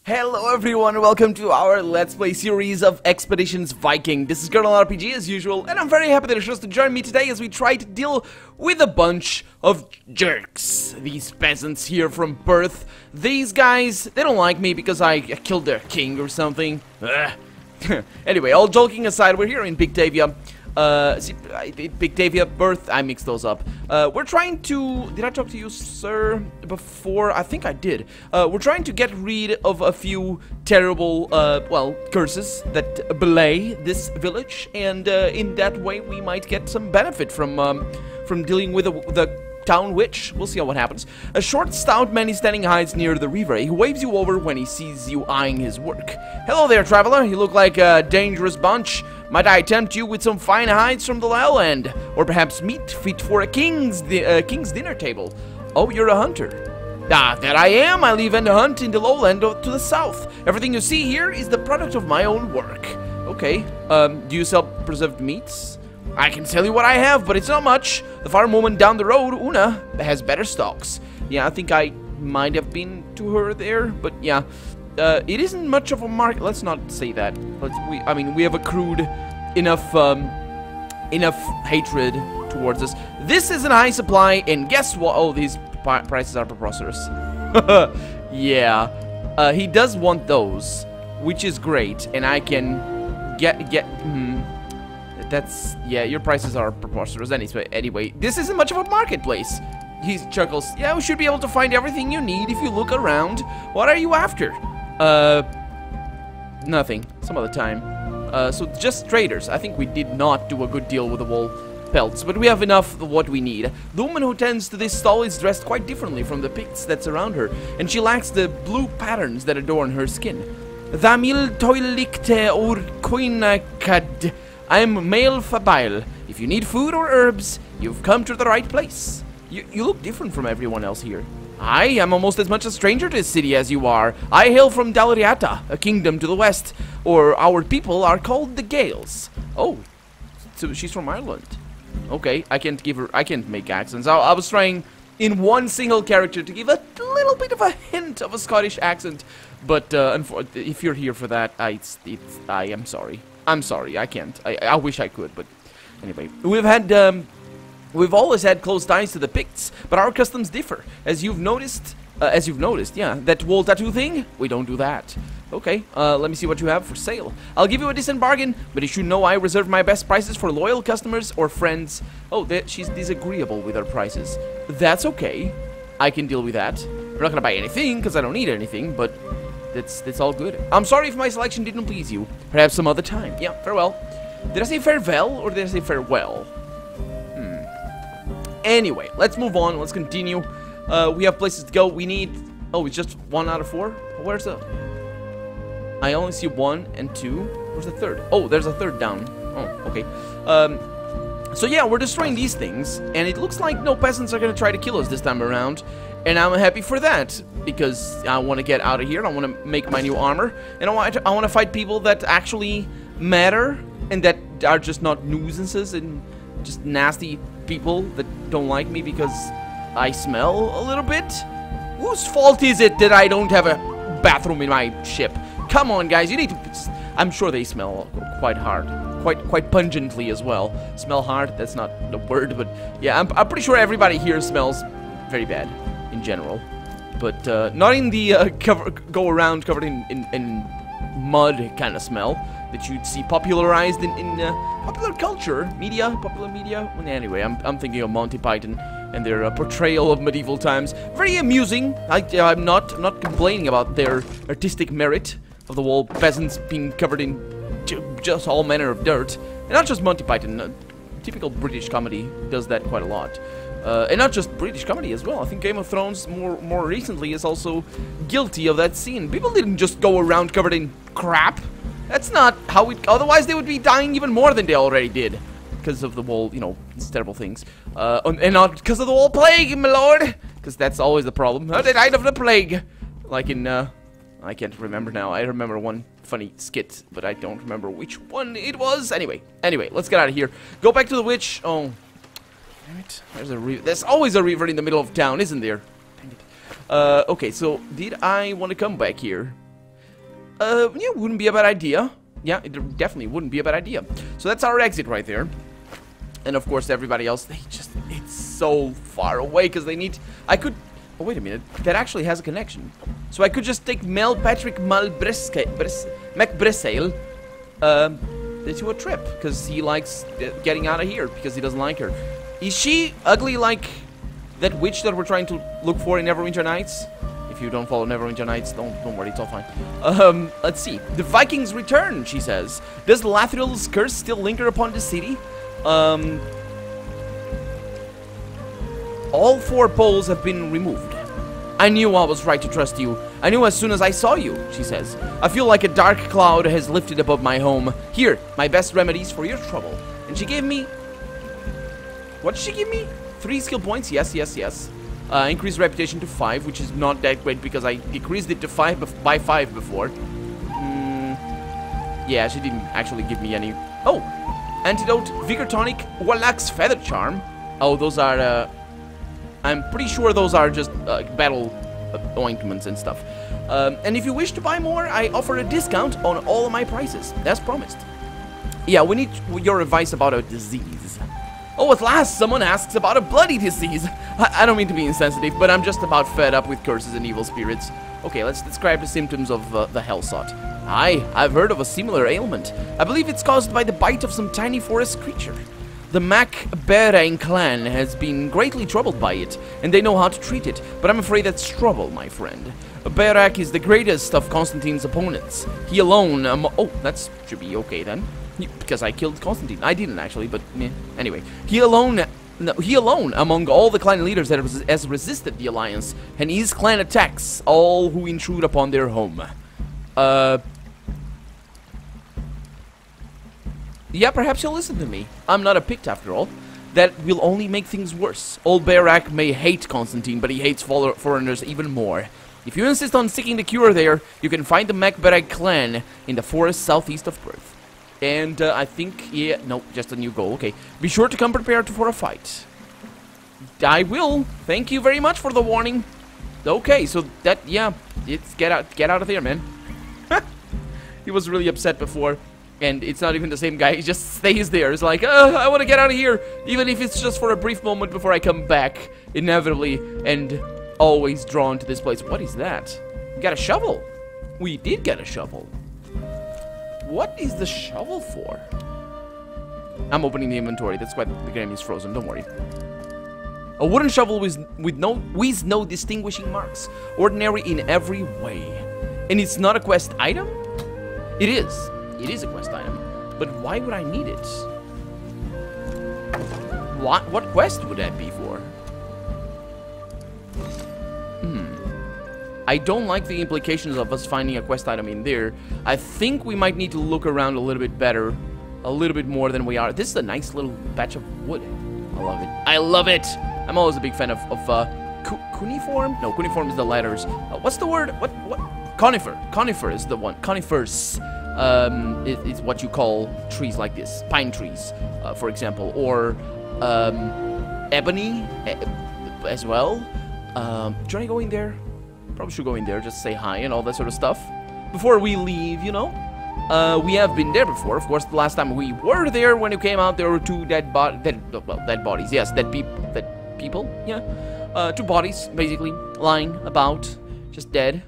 Hello everyone, welcome to our Let's Play series of Expeditions Viking. This is Colonel RPG as usual, and I'm very happy that you chose to join me today as we try to deal with a bunch of jerks. These peasants here from birth. These guys, they don't like me because I killed their king or something. Anyway, all joking aside, we're here in Pictavia. Pictavia, birth, I mixed those up. We're trying to... Did I talk to you, sir, before? I think I did. We're trying to get rid of a few terrible, well, curses that belay this village, and in that way we might get some benefit from dealing with the town witch. We'll see what happens. A short, stout man is standing hides near the river. He waves you over when he sees you eyeing his work. Hello there, traveler. You look like a dangerous bunch. Might I tempt you with some fine hides from the lowland, or perhaps meat fit for a king's dinner table? Oh, you're a hunter. Ah, that I am. I live and hunt in the lowland to the south. Everything you see here is the product of my own work. Okay. Do you sell preserved meats? I can tell you what I have, but it's not much. The farm woman down the road, Una, has better stocks. Yeah, I think I might have been to her there, but yeah. It isn't much of a market. Let's not say that. I mean, we have accrued enough hatred towards us. This is an high supply, and guess what? Oh, these prices are preposterous. Yeah, he does want those, which is great, and I can get. That's, yeah, your prices are preposterous. Anyway, this isn't much of a marketplace. He chuckles. Yeah, we should be able to find everything you need if you look around. What are you after? Nothing. Some other time. So just traders. I think we did not do a good deal with the wool pelts, but we have enough of what we need. The woman who tends to this stall is dressed quite differently from the Picts that surround her, and she lacks the blue patterns that adorn her skin. Thamil toilikte ur kuinakad. I am male Fabail. If you need food or herbs, you've come to the right place. You look different from everyone else here. I am almost as much a stranger to this city as you are. I hail from Dalriata, a kingdom to the west, or our people are called the Gales. Oh, so she's from Ireland. Okay, I can't make accents. I was trying in one single character to give a little bit of a hint of a Scottish accent, but if you're here for that, I am sorry. I'm sorry, I can't. I wish I could, but anyway. We've always had close ties to the Picts, but our customs differ. As you've noticed, yeah, that wool tattoo thing, we don't do that. Okay, let me see what you have for sale. I'll give you a decent bargain, but you should know I reserve my best prices for loyal customers or friends. Oh, she's disagreeable with her prices. That's okay. I can deal with that. I'm not gonna buy anything, because I don't need anything, but that's all good. I'm sorry if my selection didn't please you. Perhaps some other time. Yeah, farewell. Did I say farewell or did I say farewell? Anyway, let's move on. Let's continue. We have places to go. We need... Oh, it's just 1 out of 4? Where's the... I only see 1 and 2. Where's the third? Oh, there's a third down. Oh, okay. So yeah, we're destroying these things, and it looks like no peasants are going to try to kill us this time around. And I'm happy for that, because I want to get out of here. I want to make my new armor, and I want to fight people that actually matter, and that are just not nuisances and just nasty people that don't like me because I smell a little bit. Whose fault is it that I don't have a bathroom in my ship? Come on, guys, you need to... I'm sure they smell quite hard, quite pungently as well. Smell hard? That's not the word, but yeah, I'm pretty sure everybody here smells very bad in general, but not in the go around covered in mud kind of smell that you'd see popularized in popular culture, popular media. Well, anyway, I'm thinking of Monty Python and their portrayal of medieval times. Very amusing. I'm not complaining about their artistic merit of the whole peasants being covered in just all manner of dirt, and not just Monty Python. Typical British comedy does that quite a lot. And not just British comedy as well. I think Game of Thrones more recently is also guilty of that scene. People didn't just go around covered in crap. That's not how it... Otherwise, they would be dying even more than they already did. Because of the whole, you know, terrible things. And not because of the whole plague, my lord. Because that's always the problem. They died of the plague. Like in, I can't remember now. I remember one funny skit, but I don't remember which one it was. Anyway, let's get out of here. Go back to the witch. Oh, damn it. There's always a river in the middle of town, isn't there? Dang it. Okay, so did I want to come back here? Yeah, wouldn't be a bad idea. Yeah, it definitely wouldn't be a bad idea. So that's our exit right there. And of course, everybody else, it's so far away because they need, oh, wait a minute, that actually has a connection. So I could just take Mel Patrick McBrisale to a trip because he likes getting out of here because he doesn't like her. Is she ugly like that witch that we're trying to look for in Neverwinter Nights? If you don't follow Neverwinter Nights, don't worry, it's all fine. Let's see. The Vikings return, she says. Does Lathril's curse still linger upon the city? All 4 poles have been removed. I knew I was right to trust you. I knew as soon as I saw you, she says. I feel like a dark cloud has lifted above my home. Here, my best remedies for your trouble. And she gave me... What did she give me? 3 skill points? Yes. Increased reputation to 5, which is not that great because I decreased it to 5 by 5 before. Yeah, she didn't actually give me any... Oh! Antidote, Vigor Tonic, Warlock's Feather Charm. Oh, those are... I'm pretty sure those are just battle ointments and stuff. And if you wish to buy more, I offer a discount on all of my prices, as promised. Yeah, we need your advice about a disease. Oh, at last someone asks about a bloody disease. I don't mean to be insensitive, but I'm just about fed up with curses and evil spirits. Okay, let's describe the symptoms of the Hellsot. Aye, I've heard of a similar ailment. I believe it's caused by the bite of some tiny forest creature. The MacBerang clan has been greatly troubled by it, and they know how to treat it, but I'm afraid that's trouble, my friend. Berak is the greatest of Constantine's opponents. He alone, oh, that should be okay then, because I killed Constantine. I didn't actually, but anyway. He alone among all the clan leaders that has resisted the alliance, and his clan attacks all who intrude upon their home. Yeah, perhaps you'll listen to me. I'm not a Pict after all. That will only make things worse. Old Berak may hate Constantine, but he hates foreigners even more. If you insist on seeking the cure there, you can find the MacBerag clan in the forest southeast of Perth. And I think, yeah, no, just a new goal, okay. Be sure to come prepared for a fight. I will. Thank you very much for the warning. Okay, so that, yeah, it's get out of there, man. He was really upset before. And it's not even the same guy, he just stays there. It's like, I want to get out of here, even if it's just for a brief moment before I come back, inevitably, and always drawn to this place. What is that? We got a shovel. We did get a shovel. What is the shovel for? I'm opening the inventory, that's why the game is frozen, don't worry. A wooden shovel with no distinguishing marks, ordinary in every way. And it's not a quest item? It is. It is a quest item, but why would I need it? What quest would that be for? I don't like the implications of us finding a quest item in there. I think we might need to look around a little bit better, a little bit more than we are. This is a nice little patch of wood. I love it. I love it! I'm always a big fan of cuneiform? No, cuneiform is the letters. What's the word? What? Conifer. Conifer is the one. Conifers. It's what you call trees like this, pine trees, for example, or ebony as well. Should I go in there? Probably should go in there, just say hi and all that sort of stuff before we leave, you know. We have been there before, of course. The last time we were there, when you came out, there were 2 dead bodies. Yes, dead people. Yeah, 2 bodies basically lying about, just dead.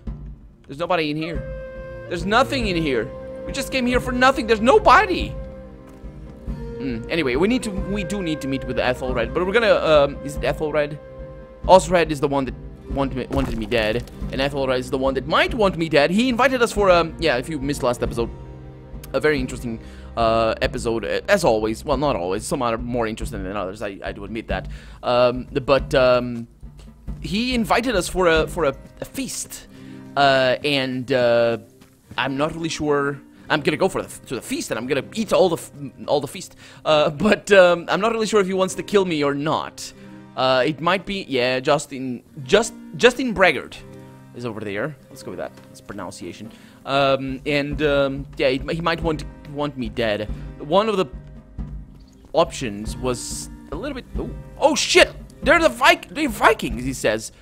There's nobody in here. There's nothing in here. We just came here for nothing. There's nobody. Anyway, we do need to meet with Ethelred, but we're gonna is it Ethelred? Osred is the one that wanted me dead, and Ethelred is the one that might want me dead. He invited us for yeah, if you missed last episode, a very interesting episode, as always. Well, not always. Some are more interesting than others. I do admit that. But he invited us for a feast, and I'm not really sure. I'm gonna go to the feast, and I'm gonna eat all the feast. But I'm not really sure if he wants to kill me or not. It might be, yeah, Justin Braggart is over there. Let's go with that. That's pronunciation. Yeah, he might want me dead. One of the options was a little bit. Oh shit! They're the Vikings. He says.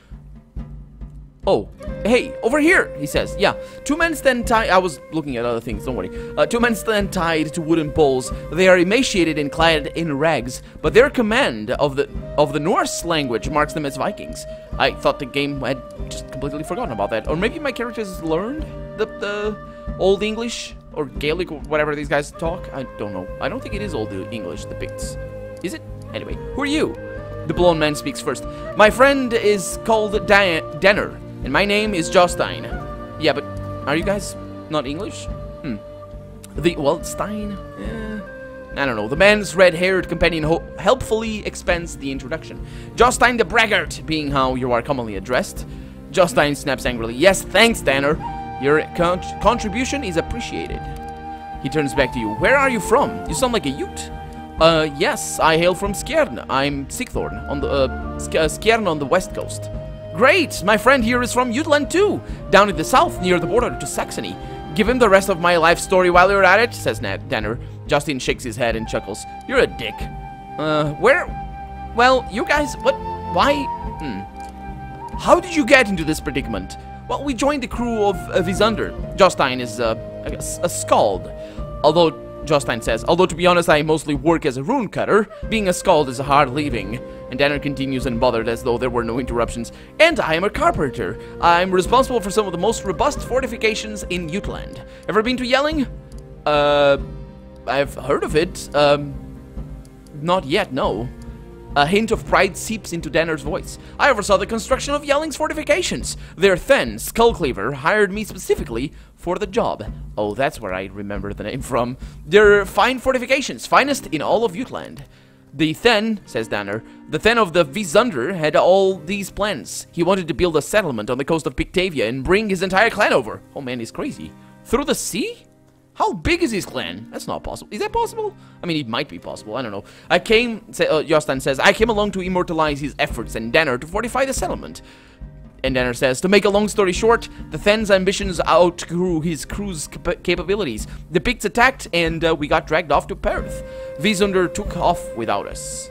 Oh, hey, over here, he says. Yeah, 2 men stand tied. I was looking at other things, don't worry. 2 men stand tied to wooden poles. They are emaciated and clad in rags, but their command of the Norse language marks them as Vikings. I thought the game had just completely forgotten about that. Or maybe my characters learned the Old English or Gaelic or whatever these guys talk. I don't know. I don't think it is Old English, the Picts. Is it? Anyway, who are you? The blonde man speaks first. My friend is called Danner. And my name is Jostein. Yeah, but are you guys not English? Well, Stein? I don't know. The man's red-haired companion helpfully expands the introduction. Jostein the Braggart, being how you are commonly addressed. Jostein snaps angrily. Yes, thanks, Danner. Your contribution is appreciated. He turns back to you. Where are you from? You sound like a Ute. Yes, I hail from Skjern. I'm Sigthorn on the Skjern on the west coast. Great! My friend here is from Jutland too, down in the south near the border to Saxony. Give him the rest of my life story while you're at it, says Danner. Justin shakes his head and chuckles. You're a dick. Where? Well, you guys, what? Why? How did you get into this predicament? Well, we joined the crew of Visander. Jostein is a skald. Jostein says, although to be honest, I mostly work as a rune cutter. Being a skald is a hard living. And Danner continues unbothered as though there were no interruptions. And I am a carpenter. I'm responsible for some of the most robust fortifications in Jutland. Ever been to Yelling? I've heard of it. Not yet, no. A hint of pride seeps into Danner's voice. I oversaw the construction of Yelling's fortifications. Their Then, Skullcleaver, hired me specifically for the job. Oh, that's where I remember the name from. They're fine fortifications, finest in all of Jutland. The Then, says Danner, the Then of the Visander had all these plans. He wanted to build a settlement on the coast of Pictavia and bring his entire clan over. Oh man, he's crazy. Through the sea? How big is his clan? That's not possible. Is that possible? I mean, it might be possible. I don't know. Jostein says, I came along to immortalize his efforts and Danner to fortify the settlement. And Danner says, to make a long story short, the Then's ambitions outgrew his crew's capabilities. The Picts attacked, and we got dragged off to Perth. Visander took off without us.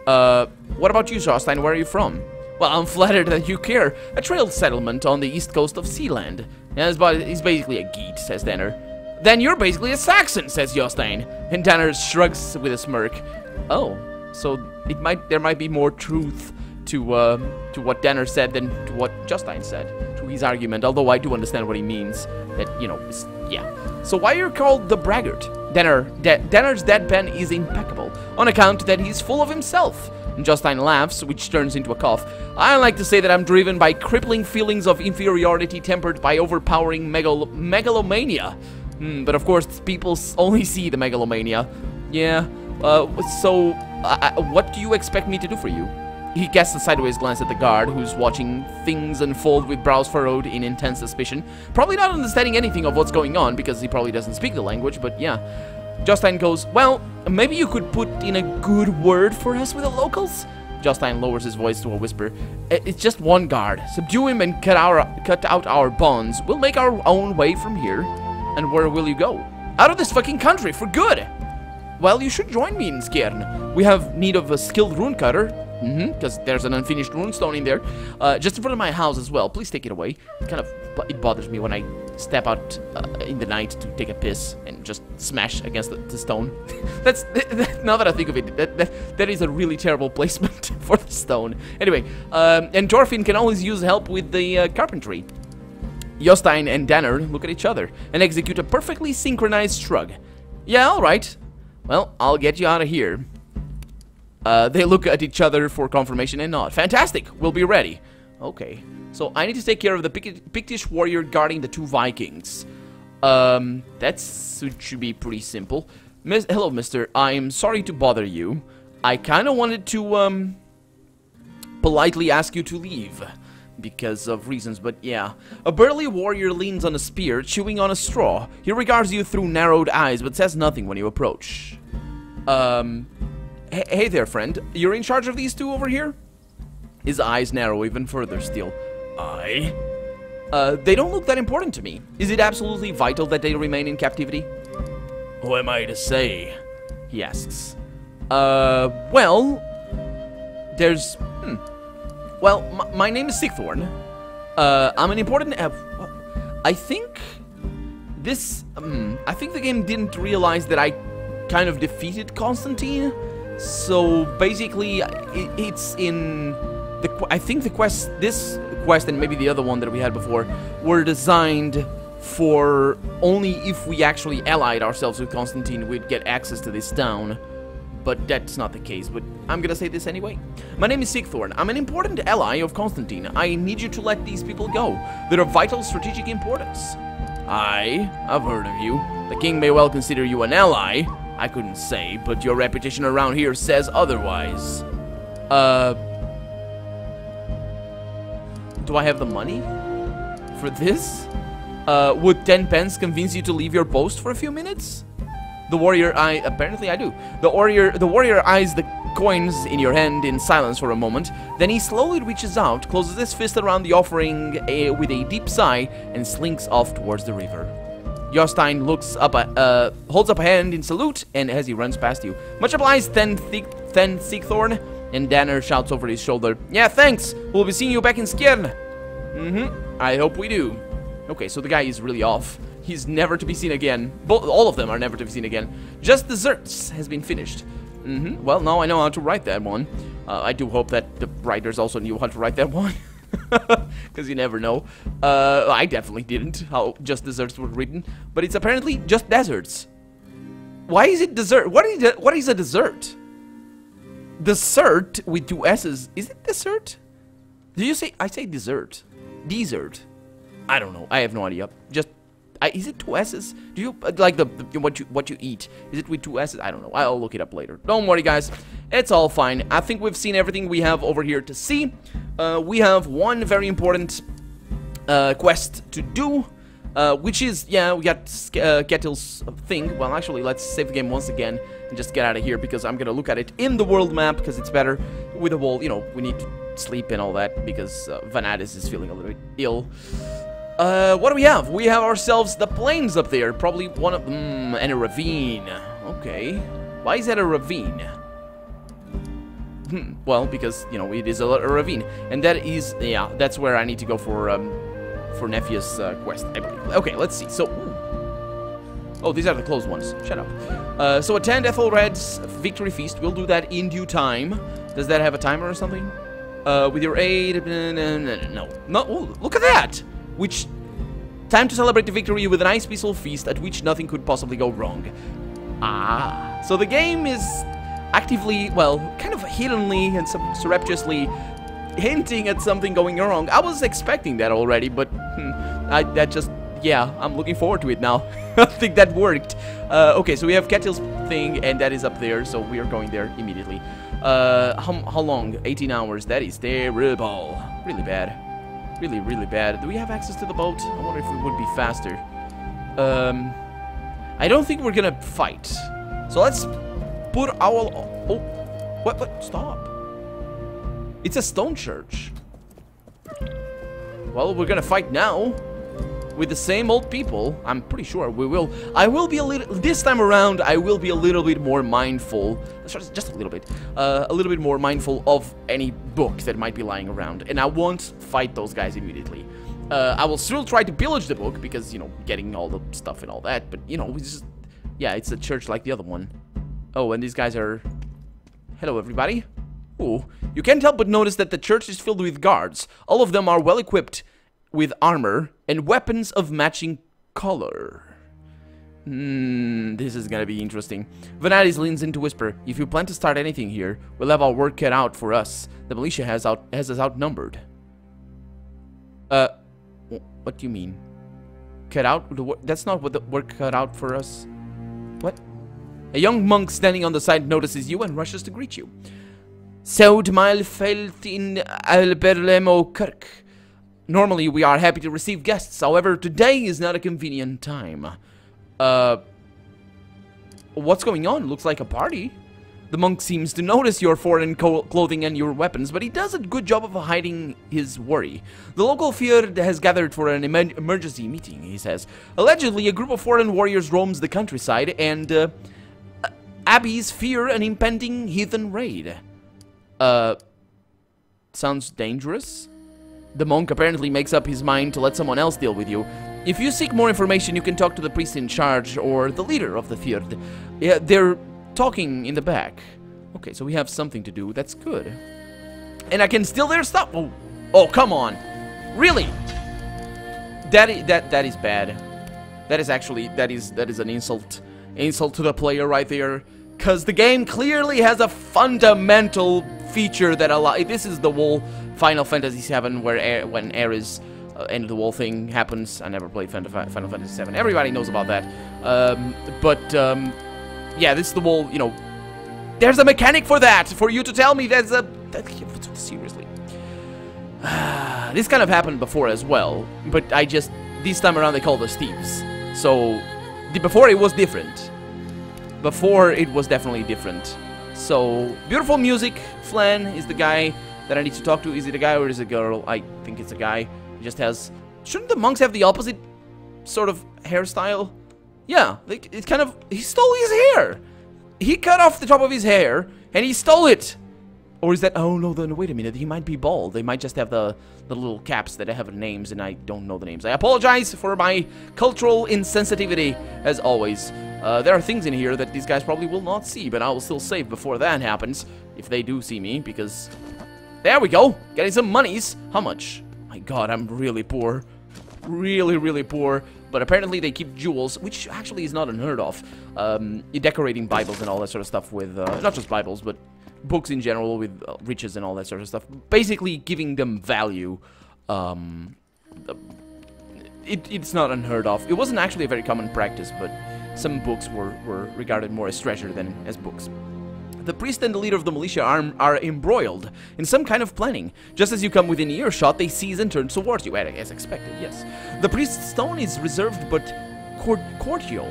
What about you, Jostein? Where are you from? Well, I'm flattered that you care. A trail settlement on the east coast of Sealand. Yeah, he's basically a Geet, says Danner. Then you're basically a Saxon, says Jostein. And Danner shrugs with a smirk. Oh, so there might be more truth to what Danner said than to what Jostein said, to his argument, although I do understand what he means, that, you know, yeah. So why are you called the Braggart? Danner's deadpan is impeccable, on account that he's full of himself. And Jostein laughs, which turns into a cough. I like to say that I'm driven by crippling feelings of inferiority tempered by overpowering megalomania. But of course, people only see the megalomania. Yeah, so what do you expect me to do for you? He casts a sideways glance at the guard, who's watching things unfold with brows furrowed in intense suspicion. Probably not understanding anything of what's going on, because he probably doesn't speak the language, but yeah. Jostein goes, well, maybe you could put in a good word for us with the locals? Jostein lowers his voice to a whisper. It's just one guard. Subdue him and cut out our bonds. We'll make our own way from here. And where will you go? Out of this fucking country, for good! Well, you should join me in Skjern. We have need of a skilled rune cutter. Because there's an unfinished runestone in there. Just in front of my house as well. Please take it away. It bothers me when I step out in the night to take a piss and just smash against the stone. Now that I think of it, that is a really terrible placement for the stone. Anyway, and Thorfinn can always use help with the carpentry. Jostein and Danner look at each other and execute a perfectly synchronized shrug. Yeah, alright. Well, I'll get you out of here. They look at each other for confirmation and nod. Fantastic! We'll be ready. Okay. So, I need to take care of the Pictish warrior guarding the 2 Vikings. That should be pretty simple. Hello, mister. I'm sorry to bother you. I kind of wanted to, politely ask you to leave. Because of reasons, but yeah. A burly warrior leans on a spear, chewing on a straw. He regards you through narrowed eyes, but says nothing when you approach. Hey there, friend. You're in charge of these 2 over here? His eyes narrow even further still. I? They don't look that important to me. Is it absolutely vital that they remain in captivity? Who am I to say? He asks. Well, there's... Well, my name is Sigthorn. I'm an important... I think this... I think the game didn't realize that I kind of defeated Constantine. So basically, it's in... I think the quest... This quest and maybe the other one that we had before were designed for only if we actually allied ourselves with Constantine, we'd get access to this town. But that's not the case, but I'm gonna say this anyway. My name is Sigthorn. I'm an important ally of Constantine. I need you to let these people go. They're of vital strategic importance. I've heard of you. The king may well consider you an ally. I couldn't say, but your reputation around here says otherwise. Do I have the money for this? Would 10 pence convince you to leave your post for a few minutes? The warrior apparently I do. The warrior eyes the coins in your hand in silence for a moment. Then he slowly reaches out, closes his fist around the offering with a deep sigh, and slinks off towards the river. Jostein looks up, holds up a hand in salute, and as he runs past you, much obliged, then Sigthorn. And Danner shouts over his shoulder, "Yeah, thanks. We'll be seeing you back in Skjern." I hope we do. Okay, so the guy is really off. He's never to be seen again. All of them are never to be seen again. Just desserts has been finished. Well, now I know how to write that one. I do hope that the writers also knew how to write that one. Because you never know. I definitely didn't, how just desserts were written. But it's apparently just deserts. Why is it dessert? What is a dessert? Dessert with 2 S's. Is it dessert? Do you say... I say dessert. Dessert. I don't know. I have no idea. Just... is it 2 S's? Do you like the what you eat? Is it with 2 S's? I don't know. I'll look it up later. Don't worry, guys. It's all fine. I think we've seen everything we have over here to see. We have one very important quest to do, which is we got Ketil's thing. Well, actually, let's save the game once again and just get out of here because I'm gonna look at it in the world map because it's better with the wall. You know, we need to sleep and all that because Vanadis is feeling a little bit ill. What do we have? We have ourselves the plains up there. Probably one of them, and a ravine. Okay. Why is that a ravine? Well, because, you know, it is a ravine. And that is, yeah, that's where I need to go for Nephew's quest, I believe. Okay, let's see. So, oh, these are the closed ones. Shut up. So attend Ethelred's victory feast. We'll do that in due time. Does that have a timer or something? With your aid... No. Oh, look at that! Which, time to celebrate the victory with a nice peaceful feast at which nothing could possibly go wrong. Ah, so the game is actively, well, kind of hiddenly and surreptitiously hinting at something going wrong. I was expecting that already, but that just, yeah, I'm looking forward to it now. I think that worked. Okay, so we have Ketil's thing, and that is up there, so we are going there immediately. How long? 18 hours. That is terrible. Really bad. Really, really bad. Do we have access to the boat? I wonder if it would be faster. I don't think we're gonna fight. So let's put our... Oh, what? Stop. It's a stone church. Well, we're gonna fight now. With the same old people. I'm pretty sure we will. I will be a little... This time around, I will be a little bit more mindful. Just a little bit. A little bit more mindful of any book that might be lying around. And I won't fight those guys immediately. I will still try to pillage the book because, you know, getting all the stuff and all that. But, you know, it's just... Yeah, it's a church like the other one. Oh, and these guys are... Hello, everybody. Ooh. You can't help but notice that the church is filled with guards. All of them are well equipped with armor and weapons of matching color. This is gonna be interesting. Vanadis leans in to whisper, "If you plan to start anything here, we'll have our work cut out for us. The militia has us outnumbered." What do you mean? Cut out? That's not what the work cut out for us. What? A young monk standing on the side notices you and rushes to greet you. Saudmail felt in Alberlemo Kirk. Normally, we are happy to receive guests. However, today is not a convenient time. What's going on? Looks like a party. The monk seems to notice your foreign clothing and your weapons, but he does a good job of hiding his worry. The local Fjord has gathered for an emergency meeting, he says. Allegedly, a group of foreign warriors roams the countryside, and abbeys fear an impending heathen raid. Sounds dangerous. The monk apparently makes up his mind to let someone else deal with you. If you seek more information, you can talk to the priest in charge or the leader of the fjord. Yeah, they're talking in the back. Okay, so we have something to do. That's good. And I can steal their stuff. Oh, oh, come on. Really? That is bad. That is actually that is an insult to the player right there. Cause the game clearly has a fundamental feature that this is the whole Final Fantasy VII where when Ares end of the wall thing happens. I never played Final Fantasy VII. Everybody knows about that. Yeah, this is the whole, you know, there's a mechanic for that. For you to tell me there's a seriously. This kind of happened before as well, but this time around they called us thieves. So before it was different. Before it was definitely different. So beautiful music. Flan is the guy that I need to talk to. Is it a guy or is it a girl? I think it's a guy. He just has... Shouldn't the monks have the opposite sort of hairstyle? Yeah, like, it's kind of... He stole his hair! He cut off the top of his hair, and he stole it! Or is that... Oh, no, then wait a minute. He might be bald. They might just have the little caps that have names, and I don't know the names. I apologize for my cultural insensitivity, as always. There are things in here that these guys probably will not see, but I will still save before that happens, if they do see me, because... There we go! Getting some monies! How much? My god, I'm really poor. Really, really poor. But apparently they keep jewels, which actually is not unheard of. Decorating Bibles and all that sort of stuff with... not just Bibles, but books in general with riches and all that sort of stuff. Basically giving them value. It's not unheard of. It wasn't actually a very common practice, but some books were regarded more as treasure than as books. The priest and the leader of the militia are embroiled in some kind of planning. Just as you come within earshot, they seize and turn towards you, as expected, yes. The priest's tone is reserved but cordial.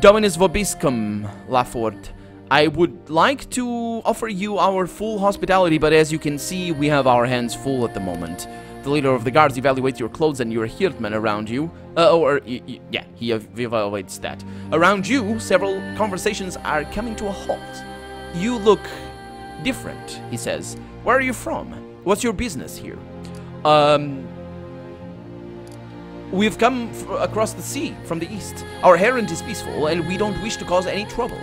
Dominus vobiscum, Lafort. I would like to offer you our full hospitality, but as you can see, we have our hands full at the moment. The leader of the guards evaluates your clothes and your hirdmen around you. Yeah, he evaluates that. Around you, several conversations are coming to a halt. You look different, he says. Where are you from? What's your business here? We've come across the sea from the east. Our errand is peaceful, and we don't wish to cause any trouble.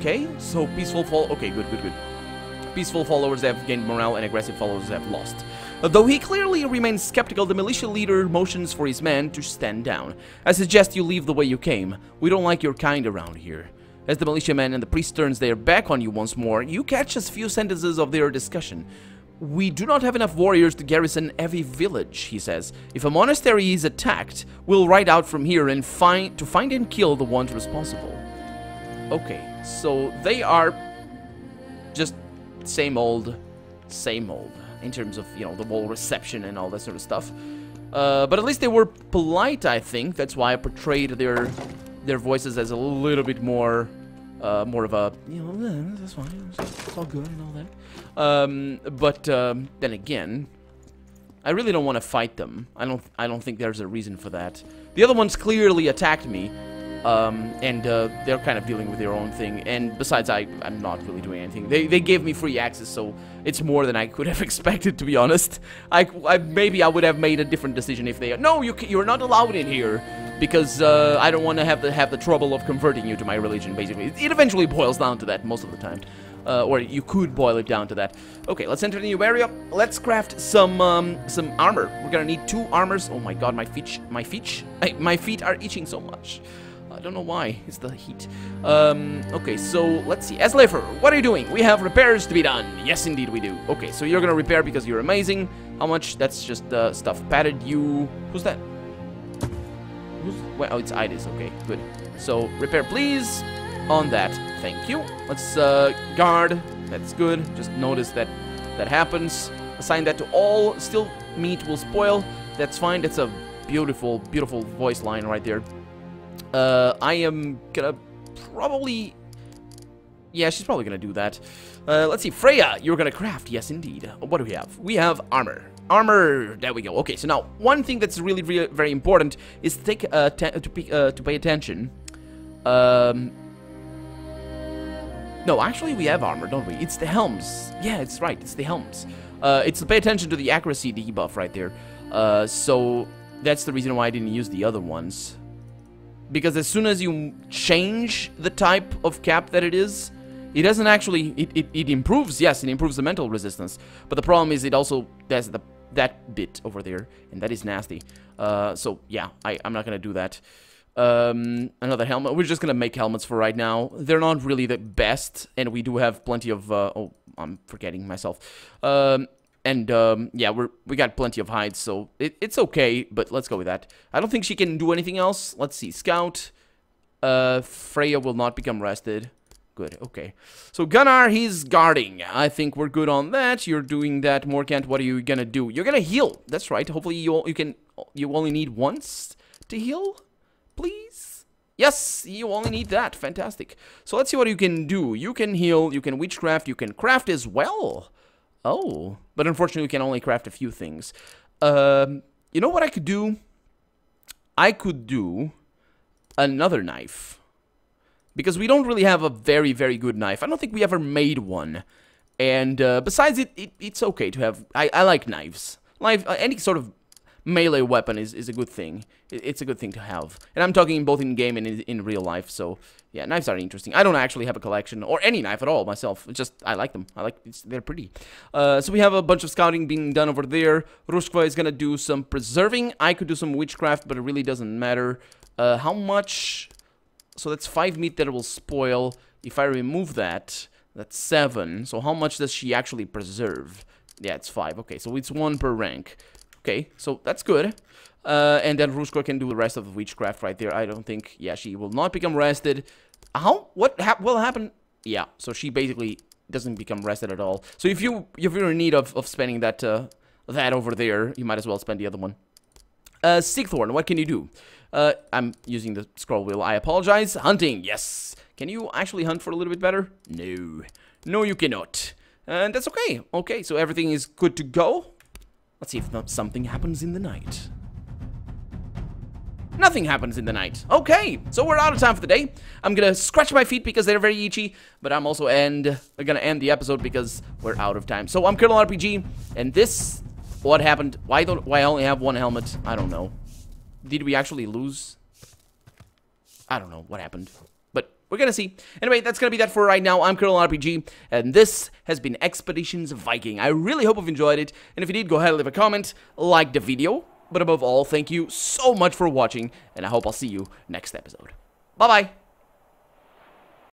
Okay, so peaceful okay, good. Peaceful followers have gained morale, and aggressive followers have lost. Though he clearly remains skeptical, the militia leader motions for his men to stand down. I suggest you leave the way you came. We don't like your kind around here. As the militiaman and the priest turns their back on you once more, you catch a few sentences of their discussion. We do not have enough warriors to garrison every village, he says. If a monastery is attacked, we'll ride out from here and find and kill the ones responsible. Okay, so they are just same old, in terms of, you know, the whole reception and all that sort of stuff. But at least they were polite, I think. That's why I portrayed their voices as a little bit more of a, you know, that's fine, it's all good and all that. But then again, I really don't want to fight them. I don't think there's a reason for that. The other ones clearly attacked me, and they're kind of dealing with their own thing. And besides, I'm not really doing anything. They gave me free access, so it's more than I could have expected, to be honest. Maybe I would have made a different decision if they... No, you're not allowed in here, because I don't want to have the trouble of converting you to my religion, basically. It eventually boils down to that most of the time. Or you could boil it down to that. Okay, let's enter the new area. Let's craft some armor. We're gonna need 2 armors. Oh my god, my feet are itching so much. I don't know why. It's the heat. Okay, so let's see. Eslefer, what are you doing? We have repairs to be done. Yes, indeed we do. Okay, so you're gonna repair because you're amazing. How much? That's just stuff. Padded you. Who's that? Oh, it's Idis. Okay, good. So repair, please. On that. Thank you. Let's guard. That's good. Just notice that happens. Assign that to all. Still, meat will spoil. That's fine. That's a beautiful, beautiful voice line right there. I am gonna probably... Yeah, she's probably gonna do that. Let's see. Freya, you're gonna craft. Yes, indeed. What do we have? We have armor. Armor. There we go. Okay, so now, one thing that's really, really very important is to take to pay attention. No, actually we have armor, don't we? It's the helms. Yeah, it's right. It's the helms. It's to pay attention to the accuracy debuff right there. So that's the reason why I didn't use the other ones. Because as soon as you change the type of cap that it is, it doesn't actually... It improves, yes, it improves the mental resistance. But the problem is it also does that bit over there. And that is nasty. So, yeah, I'm not going to do that. Another helmet. We're just going to make helmets for right now. They're not really the best. And we do have plenty of... oh, I'm forgetting myself. Yeah, we got plenty of hides, so it's okay, but let's go with that. I don't think she can do anything else. Let's see. Scout. Freya will not become rested. Good, okay. So Gunnar, he's guarding. I think we're good on that. You're doing that. Morkant, what are you gonna do? You're gonna heal. That's right. Hopefully you only need once to heal, please. Yes, you only need that. Fantastic. So let's see what you can do. You can heal, you can witchcraft, you can craft as well. Oh, but unfortunately we can only craft a few things. You know what I could do? I could do another knife. Because we don't really have a very, very good knife. I don't think we ever made one. And besides, it's okay to have... I like knives. Any sort of melee weapon is a good thing. It's a good thing to have. And I'm talking both in game and in real life, so... Yeah, knives are interesting. I don't actually have a collection, or any knife at all, myself. It's just, I like them. They're pretty. So we have a bunch of scouting being done over there. Ruskva is gonna do some preserving. I could do some witchcraft, but it really doesn't matter. How much... So that's 5 meat that it will spoil. If I remove that, that's 7. So how much does she actually preserve? Yeah, it's 5. Okay, so it's 1 per rank. Okay, so that's good. And then Ruskva can do the rest of the witchcraft right there. I don't think... Yeah, she will not become rested. What will happen? Yeah, so she basically doesn't become rested at all. So if you're in need of spending that over there, you might as well spend the other one. Sigthorn, what can you do? I'm using the scroll wheel. I apologize. Hunting, yes. Can you actually hunt for a little bit better? No. No, you cannot. And that's okay. Okay, so everything is good to go. Let's see if something happens in the night. Nothing happens in the night. Okay, so we're out of time for the day. I'm gonna scratch my feet because they're very itchy, but I'm also gonna end the episode because we're out of time. So I'm Colonel RPG, and this, what happened? Why I only have 1 helmet? I don't know. Did we actually lose? I don't know what happened, but we're gonna see. Anyway, that's gonna be that for right now. I'm Colonel RPG, and this has been Expeditions Viking. I really hope you've enjoyed it, and if you did, go ahead and leave a comment, like the video. But above all, thank you so much for watching, and I hope I'll see you next episode. Bye-bye!